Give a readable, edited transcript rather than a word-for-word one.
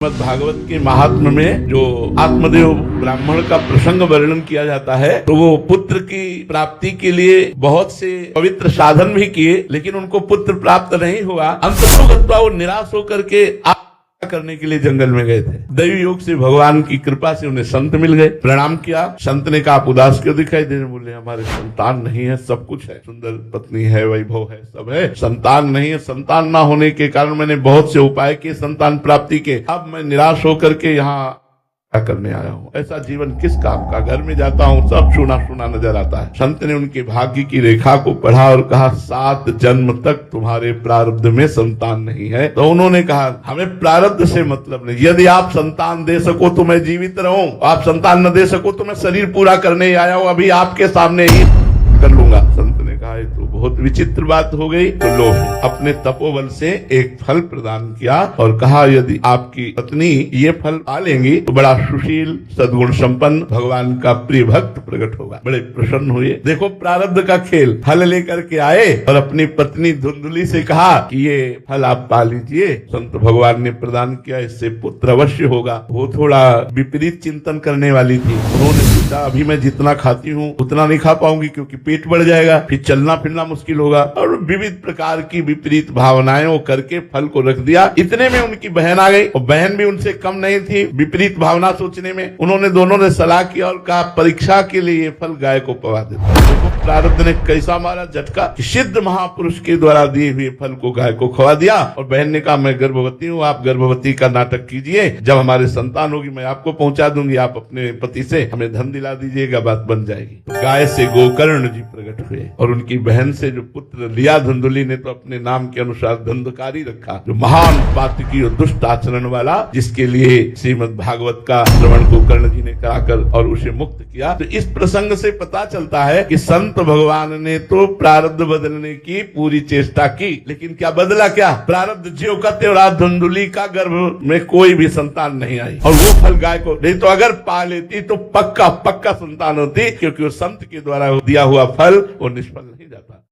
भागवत के महात्म्य में जो आत्मदेव ब्राह्मण का प्रसंग वर्णन किया जाता है, तो वो पुत्र की प्राप्ति के लिए बहुत से पवित्र साधन भी किए, लेकिन उनको पुत्र प्राप्त नहीं हुआ। अंततः वो निराश होकर के करने के लिए जंगल में गए थे। दैवी योग से भगवान की कृपा से उन्हें संत मिल गए। प्रणाम किया। संत ने कहा, आप उदास क्यों दिखाई दे रहे? बोले, हमारे संतान नहीं है, सब कुछ है, सुंदर पत्नी है, वैभव है, सब है, संतान नहीं है। संतान ना होने के कारण मैंने बहुत से उपाय किए संतान प्राप्ति के, अब मैं निराश होकर के यहाँ क्या करने आया हूँ? ऐसा जीवन किस काम का? घर में जाता हूँ सब सूना सूना नजर आता है। संत ने उनके भाग्य की रेखा को पढ़ा और कहा, 7 जन्म तक तुम्हारे प्रारब्ध में संतान नहीं है। तो उन्होंने कहा, हमें प्रारब्ध से मतलब नहीं, यदि आप संतान दे सको तो मैं जीवित रहूं, आप संतान न दे सको तो मैं शरीर पूरा करने आया हूँ, अभी आपके सामने ही कर लूंगा। संत ने कहा, ये तो बहुत विचित्र बात हो गई। तो लो, अपने तपोबल से एक फल प्रदान किया और कहा, यदि आपकी पत्नी ये फल पा लेंगी तो बड़ा सुशील सद्गुण संपन्न भगवान का प्रिय भक्त प्रकट होगा। बड़े प्रसन्न हुए। देखो प्रारब्ध का खेल। फल लेकर के आए और अपनी पत्नी धुंधली से कहा कि ये फल आप पा लीजिए। संत भगवान ने प्रदान किया, इससे पुत्र अवश्य होगा। वो थोड़ा विपरीत चिंतन करने वाली थी। उन्होंने सोचा, अभी मैं जितना खाती हूँ उतना नहीं खा पाऊंगी, क्योंकि पेट बढ़ जाएगा, फिर चलना फिरना मुश्किल होगा, और विविध प्रकार की विपरीत भावनाएं वो करके फल को रख दिया। इतने में उनकी बहन आ गई, और बहन भी उनसे कम नहीं थी विपरीत भावना सोचने में। उन्होंने दोनों ने सलाह किया और कहा, परीक्षा के लिए ये फल गाय को पवा देता। देखो प्रारब्ध ने कैसा मारा झटका कि सिद्ध महापुरुष के द्वारा दिए हुए फल को गाय को खवा दिया। और बहन ने कहा, मैं गर्भवती हूँ, आप गर्भवती का नाटक कीजिए, जब हमारे संतान होगी मैं आपको पहुंचा दूंगी, आप अपने पति से हमें धन दिला दीजिएगा, बात बन जाएगी। तो गाय से गोकर्ण जी प्रकट हुए और उनकी बहन से जो पुत्र लिया धुंधली ने, तो अपने नाम के अनुसार धंधकारी रखा, जो महान पातकी और दुष्ट आचरण वाला, जिसके लिए श्रीमद् भागवत का श्रवण गोकर्ण जी ने कराकर और उसे मुक्त किया। तो इस प्रसंग से पता चलता है कि संत भगवान ने तो प्रारब्ध बदलने की पूरी चेष्टा की, लेकिन क्या बदला? क्या प्रारब्ध ज्यों का त्यों रहा। धुंधली का गर्भ में कोई भी संतान नहीं आई, और वो फल गाय को नहीं तो अगर पा लेती तो पक्का संतान होती, क्योंकि वो संत के द्वारा दिया हुआ फल वो निष्फल नहीं जाता।